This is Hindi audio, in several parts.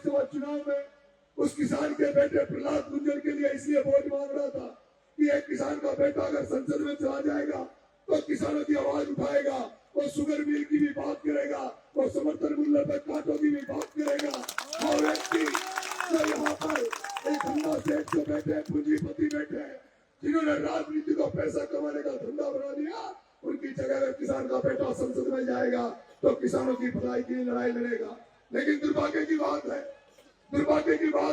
लोकसभा चुनाव में उस किसान के बेटे प्रहलाद गुंजर के लिए इसलिए वोट मांग रहा था कि एक किसान का बेटा अगर संसद में चला जाएगा तो किसानों की आवाज उठाएगा, वो शुगर मिल की भी बात करेगा, वो समर्थन मूल्य पर कांटों की भी बात करेगा। वो व्यक्ति जो यहाँ पर एक धंधा सेठ जो बैठे, पूंजीपति बैठे, जिन्होंने राजनीति को पैसा कमाने का धंधा बना दिया, उनकी जगह अगर किसान का बेटा संसद में जाएगा तो किसानों की भलाई की लड़ाई लड़ेगा। लेकिन दुर्भाग्य की बात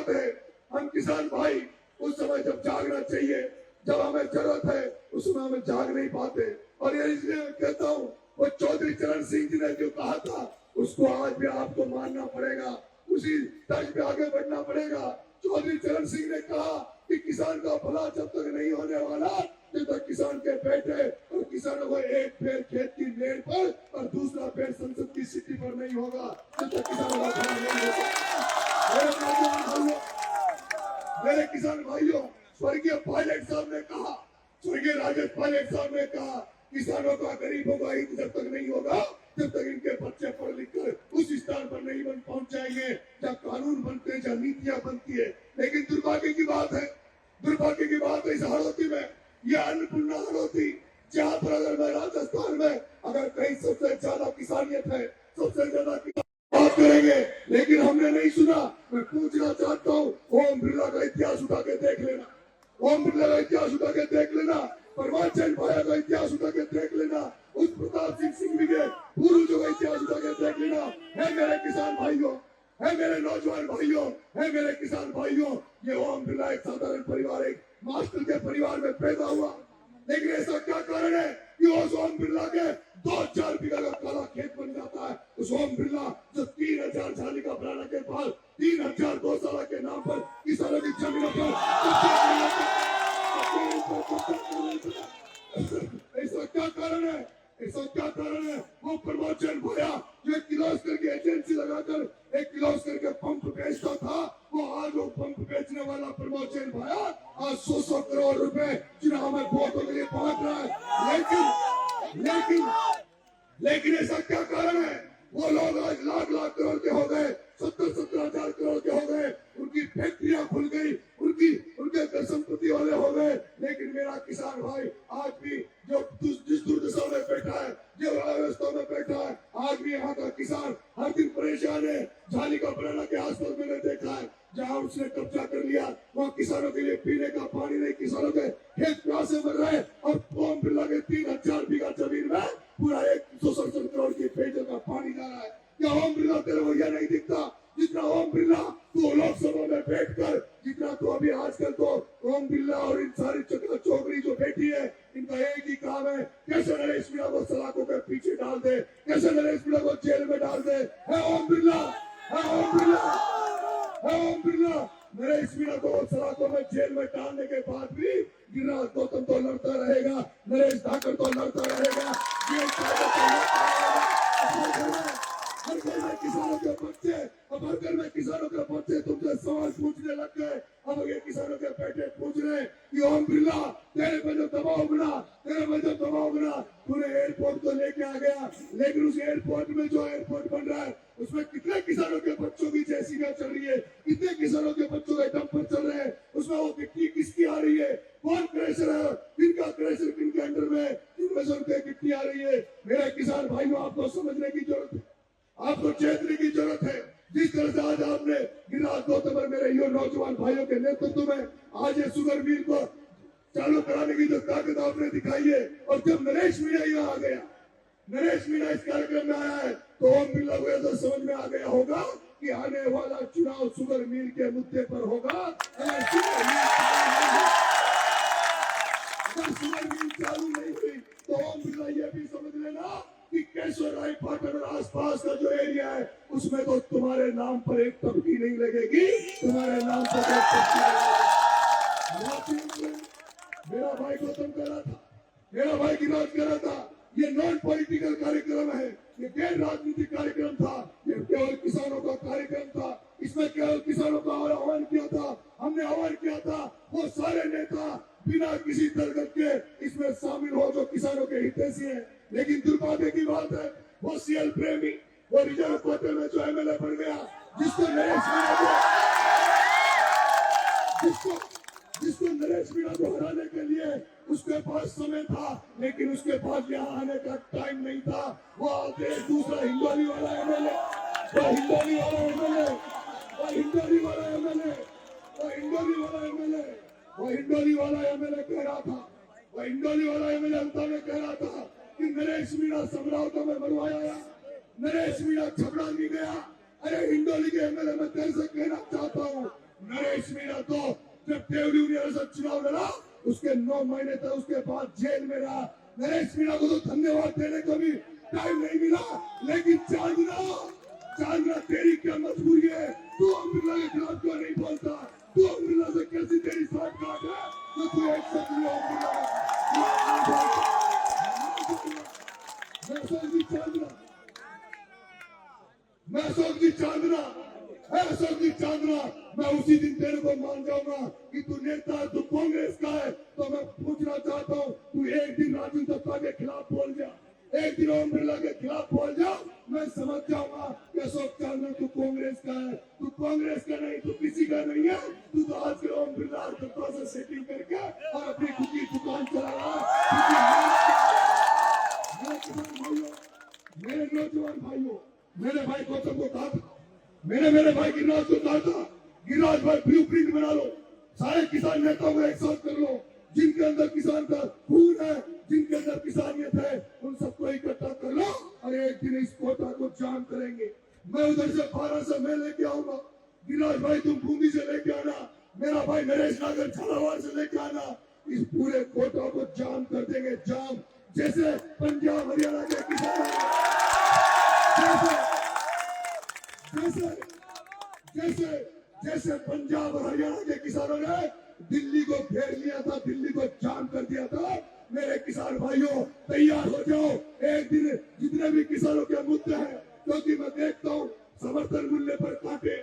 है हम किसान भाई उस समय जब जागना चाहिए, जब हमें जरूरत है, उस समय हमें जाग नहीं पाते। और ये इसलिए मैं कहता हूँ, वो चौधरी चरण सिंह जी ने जो कहा था उसको आज भी आपको मानना पड़ेगा, उसी तर्ज पे आगे बढ़ना पड़ेगा। चौधरी चरण सिंह ने कहा कि किसान का भला जब तक नहीं होने वाला जब तक किसान के बेटे और किसानों को एक पैर खेत की मेड़ पर और दूसरा पैर संसद की सीटी पर नहीं होगा, जब तक किसानों का भला नहीं होगा। मेरे किसान भाइयों, स्वर्गीय पायलट साहब ने कहा, स्वर्गीय राजेश पायलट साहब ने कहा, किसानों का गरीबों का हित जब तक नहीं होगा, जब तक इनके बच्चे पढ़ लिख कर उस स्थान पर नहीं पहुंच जाएंगे जब कानून बनते हैं, जब नीतियां बनती है। लेकिन दुर्भाग्य की बात है इस हाड़ौती में, ये अन्नपूर्णा हाड़ौती, जहाँ पर अगर मैं राजस्थान में अगर कहीं सबसे ज्यादा किसानियत है, सबसे ज्यादा बात करेंगे, लेकिन हमने नहीं सुना। मैं पूछना चाहता हूँ, ओम बिरला का इतिहास उठा के देख लेना, ओम बिरला का इतिहास उठा के देख लेना, परमाचंद भाया का इतिहास उठा के देख लेना, उस प्रताप सिंह के पूर्वजों का इतिहास उठा के देख लेना। है मेरे किसान भाइयों, है मेरे नौजवान भाइयों, है मेरे किसान भाइयों, ये ओम बिरला एक साधारण परिवार, एक मास्टर के परिवार में पैदा हुआ। लेकिन ऐसा क्या कारण है कि उस ओम बिरला के 2-4 बीघा का काला खेत बन जाता है? उस ओम बिरला जो 3000 झाली का बनाने के बाद 3000 गौशाला के नाम पर किसानों की जमीनों पर ऐसा क्या कारण है? वो प्रमोशन भैया जो एक किर्लोस्कर की एजेंसी लगाकर एक किर्लोस्कर के पंप बेचता था, वो आज वो पंप बेचने वाला प्रमोशन भैया आज 100 करोड़ रुपए चुनाव में वोटों के लिए पहुंच रहा है। लेकिन ऐसा क्या कारण है? वो लोग आज लाख करोड़ के हो गए, 70 हजार करोड़ के हो गए, उनकी फैक्ट्रियां खुल गई, उनके संपत्ति वाले हो गए। लेकिन मेरा किसान भाई आज भी जो जिस दुर्दशा में बैठा है, जो अव्यवस्था में बैठा है, आज भी यहाँ का किसान हर दिन परेशान है। झाली का बनाना के आसपास मैंने देखा है, जहाँ उसने कब्जा कर लिया, वहाँ किसानों के लिए पीने का पानी नहीं, किसानों के खेत प्यासे मर रहे, और ओम बिरला के 3000 बीघा जमीन में पूरा 167 करोड़ की पेयजल का पानी जा रहा है। क्या ओम बिरला तेरे को यह नहीं दिखता? जितना ओम बिरला तो लोकसभा में बैठकर, जितना तो अभी आजकल तो ओम बिरला और इन सारी चोकरी जो बैठी है, इनका एक ही काम है, कैसे नरेश मीणा को सलाखों के पीछे डाल दे, कैसे नरेश मीणा को जेल में डाल दे। है ओम बिरला, नरेश मीणा को सलाखों में जेल में डालने के बाद भी गिरिराज गौतम तो लड़ता रहेगा, नरेश धाकर तो लड़ता रहेगा, हर घर में किसानों के बच्चे, अब हर घर में किसानों के बच्चे तुमसे सवाल पूछने लग गए। अब ये किसानों के बेटे पूछ रहे कि ओम बिरला तेरे पे जो दबाव बना, तूने एयरपोर्ट तो लेके आ गया, लेकिन उस एयरपोर्ट में जो एयरपोर्ट बन रहा है उसमें कितने किसानों के बच्चों की जेसीबी चल रही है, कितने किसानों के बच्चों के डंपर चल रहे हैं, उसमें वो गिट्टी किसकी आ रही है, कौन क्रैशर है, किनका क्रैशर किनके अंडर में, किनमें से उनके गिट्टी आ रही है। मेरे किसान भाइयों, आपको समझने की जरूरत है, आपको चेतने की जरूरत है। जिस तरह से आज आपने गिरिराज गौतम और मेरे युवा नौजवान भाइयों के नेतृत्व में आज ये शुगर मिल को चालू कराने की जो ताकत आपने दिखाई है, और जब नरेश मीणा यहाँ आ गया, नरेश मीणा इस कार्यक्रम में आया है, तो ओम बिरला को तो समझ में आ गया होगा कि आने वाला चुनाव शुगर मिल के मुद्दे पर होगा। अगर शुगर मिल चालू नहीं हुई तो ओम बिरला ये भी समझ लेना कि केशवर राय पाटन और आसपास का जो एरिया है उसमें तो तुम्हारे नाम पर एक तबकी नहीं लगेगी, तुम्हारे नाम पर एक तबकी लगेगी। मेरा भाई गौतम कह रहा था, मेरा भाई गिरिराज कह रहा था, ये नॉन पॉलिटिकल कार्यक्रम है, ये गैर राजनीतिक कार्यक्रम था, ये केवल किसानों का कार्यक्रम था, इसमें केवल किसानों का आह्वान किया था, हमने आह्वान किया था वो सारे नेता बिना किसी तरगत के इसमें शामिल हो जो किसानों के हितैषी हैं। लेकिन दुर्भाग्य की बात है, वो सीएल प्रेमी, वो रिजर्व कोटे में जो एमएलए बन गया, जिसको नरेश मीणा को हराने के लिए उसके पास समय था, लेकिन उसके पास यहाँ आने का टाइम नहीं था। वो आते दूसरा हिंदोली वाला एमएलए, वो हिंदोली वाला एमएलए, वो हिंदोली वाला एमएलए, वो हिंदोली वाला एमएलए, वो हिंदोली वाला एमएलए कह रहा था, वो हिंदोली वाला एमएलए अंता में कह रहा था कि नरेश मीणा समरावता में मरवाया, नरेश मीणा छपड़ा नहीं गया। अरे हिंदोली के एमएलए मैं तेरे से कहना चाहता हूँ, नरेश मीणा तो जब देवरी यूनिवर्सिटी चुनाव लड़ा उसके 9 महीने तक उसके बाद जेल में रहा। नरेश मीणा को तो धन्यवाद देने को भी टाइम नहीं मिला, लेकिन चांदना तेरी क्या मजबूरी है? तू ओम बिरला के खिलाफ क्यों नहीं बोलता? तू ओम बिरला से कैसी तेरी साठ गांठ है तो तू एक शब्द में ओम बिरला मैं चांदना मैं उसी दिन तेरे को मान जाऊंगा कि तू नेता है, तू कांग्रेस का है। तो मैं पूछना चाहता हूँ, तू एक दिन राजू दत्ता के खिलाफ बोल जा, एक दिन ओम बिरला के खिलाफ बोल जा, मैं समझ जाऊंगा कि अशोक चांदना तू कांग्रेस का है। तू कांग्रेस का नहीं, तू किसी का नहीं है। तू तो आज के ओम बिरला दत्ता से सेटिंग करके और अपनी खुद की दुकान चला रहा है। मेरे नौजवान भाइयों, मेरे भाई गौतम को कहा था, मेरे भाई गिरिराज को कहा था, गिरिराज भाई ब्लू प्रिंट बना लो, सारे किसान नेताओं को एक साथ कर लो, जिनके अंदर किसान का खून है, जिनके अंदर किसानियत है, उन सबको इकट्ठा कर लो और एक दिन इस कोटा को जाम करेंगे। मैं उधर से 12 से मैं लेके आऊंगा, गिरिराज भाई तुम बूंदी से लेके आना, मेरा भाई नरेश नागर झालावाड़ से लेके आना, इस पूरे कोटा को जाम कर देंगे, जाम। जैसे पंजाब हरियाणा के किसान जैसे पंजाब और हरियाणा के किसानों ने दिल्ली को घेर लिया था, दिल्ली को जाम कर दिया था। मेरे किसान भाइयों तैयार हो जाओ, एक दिन जितने भी किसानों के मुद्दे हैं, क्योंकि मैं देखता हूँ समर्थन मूल्य पर काटे,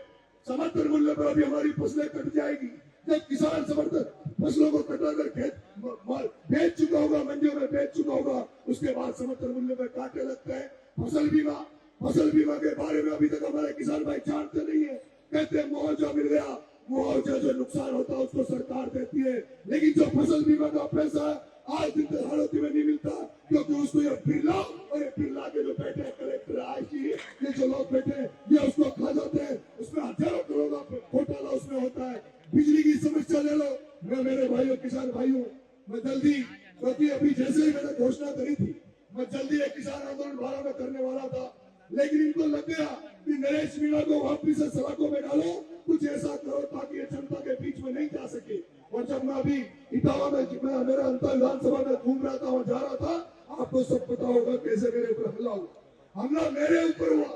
समर्थन मूल्य पर अभी हमारी फसलें कट जाएगी। जब किसान समर्थन फसलों को कटाकर खेत बेच चुका होगा, मंडियों में बेच चुका होगा, उसके बाद समर्थन मूल्य में काटे लगते हैं। फसल बीमा के बारे में अभी तक हमारे किसान भाई जानते नहीं है। कहते हैं मुआवजा मिल गया, मुआवजा जो नुकसान होता है उसको सरकार देती है, लेकिन जो फसल बीमा का पैसा आज दिन हालती में नहीं मिलता, क्योंकि उसको ये बिरला और ये बिरला के जो बैठे कलेक्टर आईजी, ये जो लोग बैठे ये उसको खा जाते हैं। उसमें हजारों करोड़ का घोटाला उसमें होता है। बिजली की समस्या ले लो, मैं मेरे भाइयों किसान भाइयों, मैं जल्दी, क्योंकि अभी जैसे ही मैंने घोषणा करी थी मैं जल्दी एक किसान आंदोलन भारत में करने वाला था, लेकिन इनको लग गया कि नरेश मीणा को वापिस से सड़कों में डालो, कुछ ऐसा करो ताकि ये जनता के बीच में नहीं जा सके। और जब मैं अभी इटावा में मेरा अंतर विधानसभा में घूम रहा था और जा रहा था, आपको सब पता होगा कैसे मेरे ऊपर हमला हुआ। हमला मेरे ऊपर हुआ,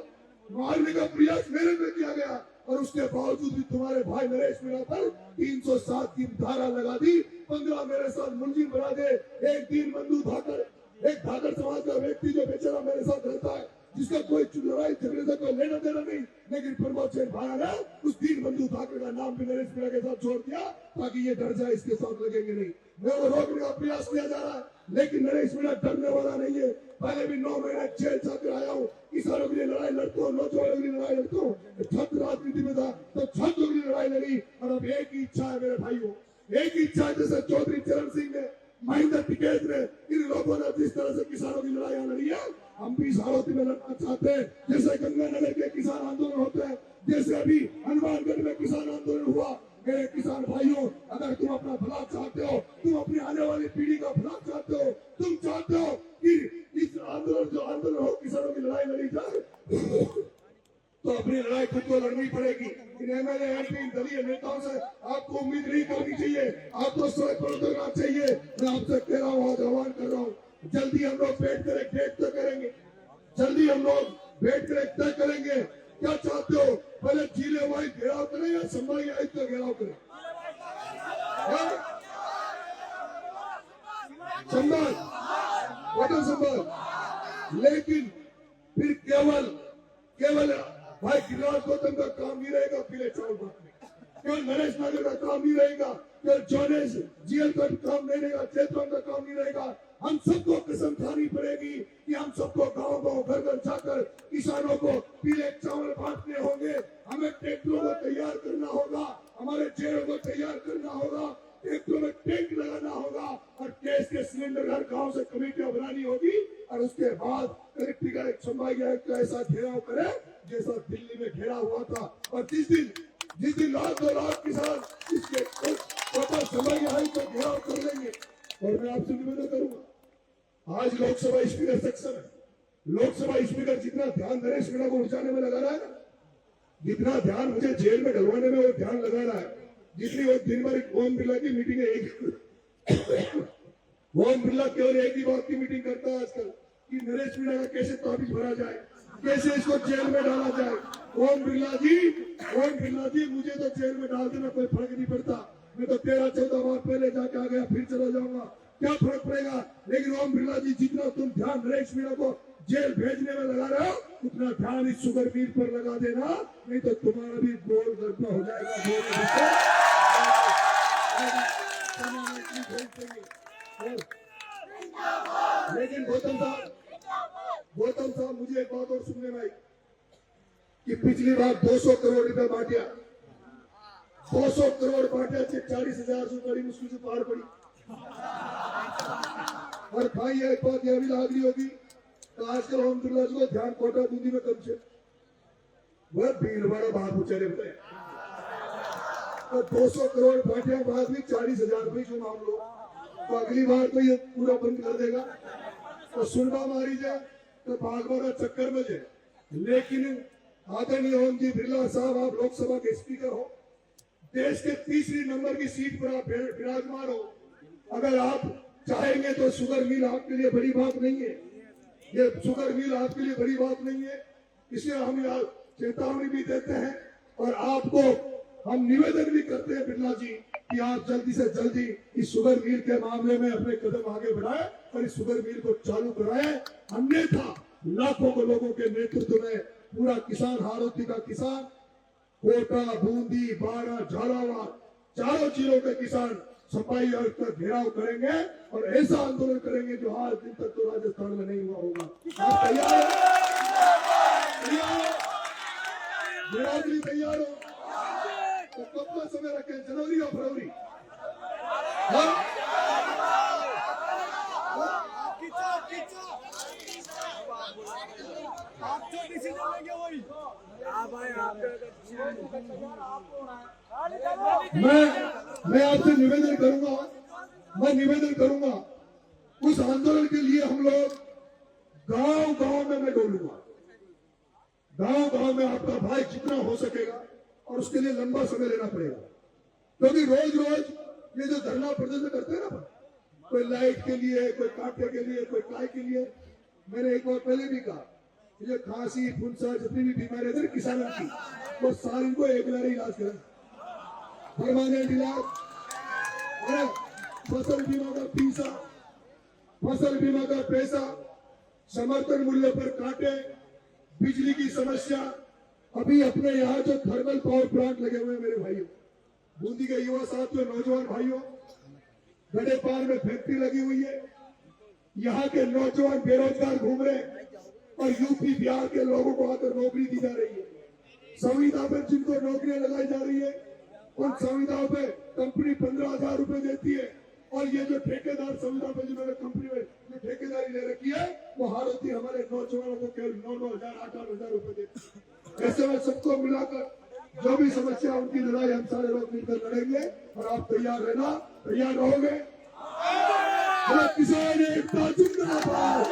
मारने का प्रयास मेरे पे किया गया, और उसके बावजूद भी तुम्हारे भाई नरेश मीणा पर 307 की धारा लगा दी, 15 मेरे साथ मुलजिम बना दे। एक दीन बंधु धाकर, एक धाकर समाज का व्यक्ति जो बेचारा मेरे साथ रहता है, जिसका कोई लड़ाई झगड़े से कोई लेना देना नहीं, लेकिन प्रमोद सेन भाया ने उस दीन बंधु ठाकरे का नाम भी नरेश मीणा के साथ छोड़ दिया ताकि ये डर जाए, इसके साथ लगेंगे नहीं। मैं वो रोकने का प्रयास किया जा रहा है, लेकिन नरेश मीणा डरने वाला नहीं है। पहले भी 9 महीने जेल छात्र आया हूँ, किसानों के लिए लड़ाई लड़ता हूँ, नौजवानों के लिए लड़ाई लड़ता हूँ। छात्र राजनीति में था तो छात्रों के लिए लड़ाई लड़ी, और अब एक ही इच्छा है मेरे भाइयों, एक ही इच्छा है। जैसे चौधरी चरण सिंह ने, महेंद्र टिकैत ने, इन लोगों ने जिस तरह से किसानों की लड़ाई लड़ी है, हम भी इस हालती में लड़ना चाहते हैं। जैसे गंगानगर के किसान आंदोलन होते हैं, जैसे अभी हनुमानगढ़ में किसान आंदोलन हुआ। मेरे किसान भाइयों, अगर तुम अपना भला चाहते हो, तुम अपनी आने वाली पीढ़ी का भला चाहते हो, तुम चाहते हो कि इस आंदोलन जो आंदोलन हो, किसानों की लड़ाई लड़ी जाए, तो अपनी लड़ाई खुद को लड़नी पड़ेगी। इन एमएलए एमपी दलीय नेताओं से आपको उम्मीद नहीं करनी चाहिए, आपको सड़क पर उतरना चाहिए। मैं आपसे कह रहा हूँ, आज आह्वान कर रहा हूँ, जल्दी हम लोग बैठ कर एक डेट तय करेंगे, जल्दी हम लोग बैठ कर एक तय करेंगे। क्या चाहते हो, पहले जिले वाइज घेराव करें या संभागी आयुक्त का घेराव करें? संभाग, लेकिन फिर केवल भाई गिरिराज गौतम का काम नहीं रहेगा पीले चावल बांटने, केवल नरेश नागर का काम नहीं रहेगा, केवल जोनेश जीएल का काम नहीं रहेगा, चेतवन का काम नहीं रहेगा। हम सबको कसम खानी पड़ेगी कि हम सबको गांव गांव घर घर जाकर किसानों को पीले चावल बांटने होंगे। हमें ट्रैक्टरों को तैयार करना होगा, हमारे जेलों को तैयार करना होगा, ट्रैक्टरों में टैंक लगाना होगा और गैस के सिलेंडर हर गांव से कमेटियां बनानी होगी और उसके बाद कलेक्टर एक संभाग का ऐसा घेराव करे जैसा दिल्ली में घेरा हुआ था। और जिस दिन लाख 2 लाख किसान इसके संभाग तो घेराव कर लेंगे। और मैं आपसे निवेदन करूंगा, आज लोकसभा स्पीकर सेक्शन है, लोकसभा स्पीकर जितना ध्यान नरेश मीणा को उठाने में लगा रहा है, जितना ध्यान मुझे जेल में डलवाने में वो ध्यान लगा रहा है, जितनी वो दिन भर ओम बिरला की मीटिंग है, ओम बिरला केवल एक ही बात की मीटिंग करता है आजकल कि नरेश मीणा का कैसे ताबीज भरा जाए, कैसे इसको जेल में डाला जाए। ओम बिरला जी मुझे तो जेल में डाल देना कोई फर्क नहीं पड़ता, मैं तो 13-14 बार पहले जाके आ गया, फिर चला जाऊंगा, क्या फर्क पड़ेगा। लेकिन ओम बिरला जी जितना तुम ध्यान नरेश मीणा को जेल भेजने में लगा रहे हो उतना ध्यान इस शुगर मिल पर लगा देना, नहीं तो तुम्हारा भी गोल गड़बड़ हो जाएगा। लेकिन गौतम साहब मुझे एक बात और सुनने में आई कि पिछली बार 200 करोड़ रुपए बांटा, 200 करोड़ बांटा, 40,000 से बड़ी मुश्किल से पार पड़ी। और भाई एक बात यह भी लाग रही होगी तो आजकल ओम बिरला जी को ध्यान कोटा बूंदी में कम से वह भीड़ बड़ा बात उचारे बताए तो 200 करोड़ बांटे बाद भी 40,000 रुपये जो मांग लो तो अगली बार तो ये पूरा बंद कर देगा। तो सुनवा मारी जाए तो भागवा का चक्कर में जाए। लेकिन आदरणीय ओम जी बिरला साहब, आप लोकसभा के स्पीकर हो, देश के 3री नंबर की सीट पर आप विराजमान हो। अगर आप चाहेंगे तो शुगर मिल आपके लिए बड़ी बात नहीं है, ये शुगर मिल आपके लिए बड़ी बात नहीं है। इसलिए हम यहाँ चेतावनी भी देते हैं और आपको हम निवेदन भी करते हैं बिरला जी कि आप जल्दी से जल्दी इस शुगर मिल के मामले में अपने कदम आगे बढ़ाएं और इस शुगर मिल को चालू कराएं। अन्यथा लाखों को लोगों के नेतृत्व में पूरा किसान, हारोती का किसान, कोटा, बूंदी, बारा, झालावाड़, चारों जिलों के किसान सफाई और का घेराव करेंगे और ऐसा आंदोलन करेंगे जो आज दिन तक तो राजस्थान में नहीं हुआ होगा। आप तैयार हो? तैयार हो तो कब का समय रखें, जनवरी और फरवरी? आप जो डिसीजन लेंगे वही। मैं आपसे निवेदन करूंगा उस आंदोलन के लिए हम लोग गांव में मैं डोलूंगा, गांव में आपका भाई जितना हो सकेगा और उसके लिए लंबा समय लेना पड़ेगा। क्योंकि रोज ये जो धरना प्रदर्शन करते हैं ना, कोई लाइट के लिए, कोई कांटे के लिए, कोई काय के लिए, मैंने एक बार पहले भी कहा ये खांसी, फुंसा, जितनी भी बीमारी है किसानों की, वो साल इनको एक बार इलाज करें, परमानेंट इलाज। फसल बीमा का पैसा, फसल बीमा का पैसा, समर्थन मूल्य पर कांटे, बिजली की समस्या। अभी अपने यहाँ जो थर्मल पावर प्लांट लगे हुए हैं मेरे भाइयों, बूंदी के युवा साथियों, नौजवान भाइयों, गड़ेपार में फैक्ट्री लगी हुई है, यहाँ के नौजवान बेरोजगार घूम रहे हैं और यूपी बिहार के लोगों को आकर नौकरी दी जा रही है। संविदा पर जिनको नौकरियां लगाई जा रही है उन संविदाओं पे कंपनी 15,000 रुपए देती है और ये जो ठेकेदार संविदा पे जिन्होंने कंपनी में जो ठेकेदारी ले रखी है वो हारोती हमारे नौजवानों को केवल 9,000 8,000 रुपए देती है। ऐसे में सबको मिलाकर जो भी समस्या उनकी लड़ाई हम सारे लोग मिलकर लड़ेंगे और आप तैयार रहना, तैयार रहोगे? किसान एकता जिंदाबाद।